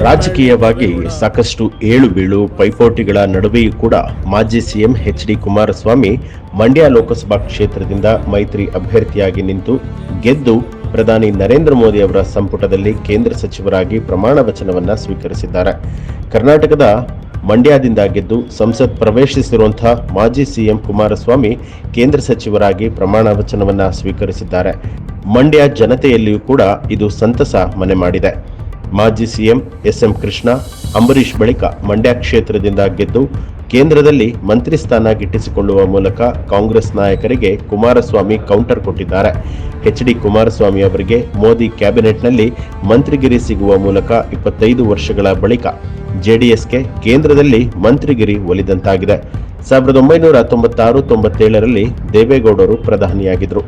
ರಾಜಕೀಯವಾಗಿ ಸಾಕಷ್ಟು ಏಳು ಬೀಳು ಪೈಪೋಟಿಗಳ ನಡುವೆಯೂ ಕೂಡ ಮಾಜಿ ಸಿಎಂ ಎಚ್.ಡಿ. ಕುಮಾರಸ್ವಾಮಿ ಮಂಡ್ಯ ಲೋಕಸಭಾ ಕ್ಷೇತ್ರದಿಂದ ಮೈತ್ರಿ ಅಭ್ಯರ್ಥಿಯಾಗಿ ನಿಂತು ಗೆದ್ದು ಪ್ರಧಾನಿ ನರೇಂದ್ರ ಮೋದಿ ಅವರ ಸಂಪುಟದಲ್ಲಿ ಕೇಂದ್ರ ಸಚಿವರಾಗಿ ಪ್ರಮಾಣ ವಚನವನ್ನ ಸ್ವೀಕರಿಸಿದ್ದಾರೆ. ಕರ್ನಾಟಕದ ಮಂಡ್ಯದಿಂದ ಗೆದ್ದು ಸಂಸತ್ ಪ್ರವೇಶಿಸಿರುವಂತಹ ಮಾಜಿ ಸಿಎಂ ಕುಮಾರಸ್ವಾಮಿ ಕೇಂದ್ರ ಸಚಿವರಾಗಿ ಪ್ರಮಾಣ ವಚನವನ್ನ ಸ್ವೀಕರಿಸಿದ್ದಾರೆ. ಮಂಡ್ಯ ಜನತೆಯಲ್ಲಿಯೂ ಕೂಡ ಇದು ಸಂತಸ ಮನೆ ಮಾಡಿದೆ. ಮಾಜಿ ಸಿಎಂ ಎಸ್.ಎಂ. ಕೃಷ್ಣ ಅಂಬರೀಶ್ ಬಳಿಕ ಮಂಡ್ಯ ಕ್ಷೇತ್ರದಿಂದ ಗೆದ್ದು ಕೇಂದ್ರದಲ್ಲಿ ಮಂತ್ರಿ ಸ್ಥಾನ ಗಿಟ್ಟಿಸಿಕೊಳ್ಳುವ ಮೂಲಕ ಕಾಂಗ್ರೆಸ್ ನಾಯಕರಿಗೆ ಕುಮಾರಸ್ವಾಮಿ ಕೌಂಟರ್ ಕೊಟ್ಟಿದ್ದಾರೆ. ಎಚ್.ಡಿ. ಕುಮಾರಸ್ವಾಮಿ ಅವರಿಗೆ ಮೋದಿ ಕ್ಯಾಬಿನೆಟ್ನಲ್ಲಿ ಮಂತ್ರಿಗಿರಿ ಸಿಗುವ ಮೂಲಕ 25 ವರ್ಷಗಳ ಬಳಿಕ ಜೆಡಿಎಸ್ಗೆ ಕೇಂದ್ರದಲ್ಲಿ ಮಂತ್ರಿಗಿರಿ ಒಲಿದಂತಾಗಿದೆ. 1996-97ರಲ್ಲಿ ದೇವೇಗೌಡರು ಪ್ರಧಾನಿಯಾಗಿದ್ದರು.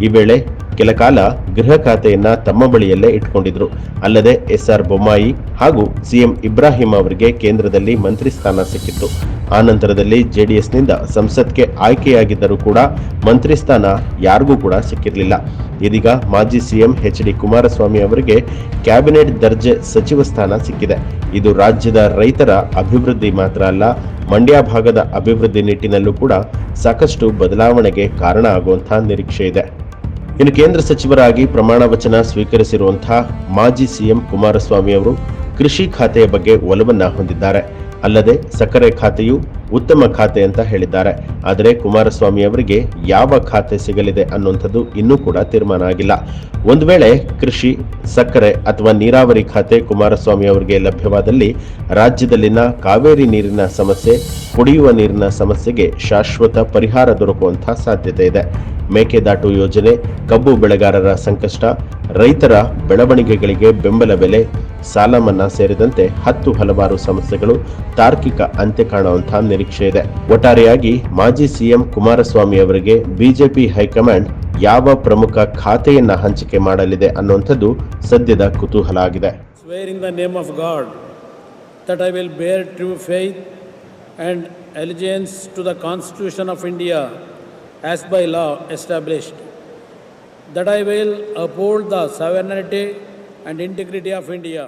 ಈ ವೇಳೆ ಕೆಲ ಕಾಲ ಗೃಹ ಖಾತೆಯನ್ನ ತಮ್ಮ ಬಳಿಯಲ್ಲೇ ಇಟ್ಕೊಂಡಿದ್ರು. ಅಲ್ಲದೆ ಎಸ್.ಆರ್. ಬೊಮ್ಮಾಯಿ ಹಾಗೂ ಸಿಎಂ ಇಬ್ರಾಹಿಂ ಅವರಿಗೆ ಕೇಂದ್ರದಲ್ಲಿ ಮಂತ್ರಿ ಸ್ಥಾನ ಸಿಕ್ಕಿತ್ತು. ಆ ನಂತರದಲ್ಲಿ ಜೆಡಿಎಸ್ನಿಂದ ಸಂಸತ್ಗೆ ಆಯ್ಕೆಯಾಗಿದ್ದರೂ ಕೂಡ ಮಂತ್ರಿ ಸ್ಥಾನ ಯಾರಿಗೂ ಕೂಡ ಸಿಕ್ಕಿರಲಿಲ್ಲ. ಇದೀಗ ಮಾಜಿ ಸಿಎಂ ಎಚ್.ಡಿ. ಕುಮಾರಸ್ವಾಮಿ ಅವರಿಗೆ ಕ್ಯಾಬಿನೆಟ್ ದರ್ಜೆ ಸಚಿವ ಸ್ಥಾನ ಸಿಕ್ಕಿದೆ. ಇದು ರಾಜ್ಯದ ರೈತರ ಅಭಿವೃದ್ಧಿ ಮಾತ್ರ ಅಲ್ಲ, ಮಂಡ್ಯ ಭಾಗದ ಅಭಿವೃದ್ಧಿ ನಿಟ್ಟಿನಲ್ಲೂ ಕೂಡ ಸಾಕಷ್ಟು ಬದಲಾವಣೆಗೆ ಕಾರಣ ಆಗುವಂತಹ ನಿರೀಕ್ಷೆ ಇದೆ. ಇನ್ನು ಕೇಂದ್ರ ಸಚಿವರಾಗಿ ಪ್ರಮಾಣ ವಚನ ಸ್ವೀಕರಿಸಿರುವಂತಹ ಮಾಜಿ ಸಿಎಂ ಕುಮಾರಸ್ವಾಮಿ ಅವರು ಕೃಷಿ ಖಾತೆಯ ಬಗ್ಗೆ ಒಲವನ್ನ ಹೊಂದಿದ್ದಾರೆ. ಅಲ್ಲದೆ ಸಕ್ಕರೆ ಖಾತೆಯು ಉತ್ತಮ ಖಾತೆ ಅಂತ ಹೇಳಿದ್ದಾರೆ. ಆದರೆ ಕುಮಾರಸ್ವಾಮಿ ಅವರಿಗೆ ಯಾವ ಖಾತೆ ಸಿಗಲಿದೆ ಅನ್ನುವಂಥದ್ದು ಇನ್ನೂ ಕೂಡ ತೀರ್ಮಾನ ಆಗಿಲ್ಲ. ಒಂದು ವೇಳೆ ಕೃಷಿ, ಸಕ್ಕರೆ ಅಥವಾ ನೀರಾವರಿ ಖಾತೆ ಕುಮಾರಸ್ವಾಮಿ ಅವರಿಗೆ ಲಭ್ಯವಾದಲ್ಲಿ ರಾಜ್ಯದಲ್ಲಿನ ಕಾವೇರಿ ನೀರಿನ ಸಮಸ್ಯೆ, ಕುಡಿಯುವ ನೀರಿನ ಸಮಸ್ಯೆಗೆ ಶಾಶ್ವತ ಪರಿಹಾರ ದೊರಕುವಂತಹ ಸಾಧ್ಯತೆ ಇದೆ. ಮೇಕೆದಾಟು ಯೋಜನೆ, ಕಬ್ಬು ಬೆಳೆಗಾರರ ಸಂಕಷ್ಟ, ರೈತರ ಬೆಳವಣಿಗೆಗಳಿಗೆ ಬೆಂಬಲ ಬೆಲೆ, ಸಾಲ ಮನ್ನಾ ಸೇರಿದಂತೆ ಹಲವಾರು ಸಮಸ್ಯೆಗಳು ತಾರ್ಕಿಕ ಅಂತ್ಯ ಕಾಣುವಂತಹ ನಿರೀಕ್ಷೆ ಇದೆ. ಒಟ್ಟಾರೆಯಾಗಿ ಮಾಜಿ ಸಿಎಂ ಕುಮಾರಸ್ವಾಮಿ ಅವರಿಗೆ ಬಿಜೆಪಿ ಹೈಕಮಾಂಡ್ ಯಾವ ಪ್ರಮುಖ ಖಾತೆಯನ್ನ ಹಂಚಿಕೆ ಮಾಡಲಿದೆ ಅನ್ನುವಂಥದ್ದು ಸದ್ಯದ ಕುತೂಹಲ ಆಗಿದೆ. Swear in the name of God that I will bear true faith and allegiance to the Constitution of India as by law established, that I will uphold the sovereignty and integrity of India.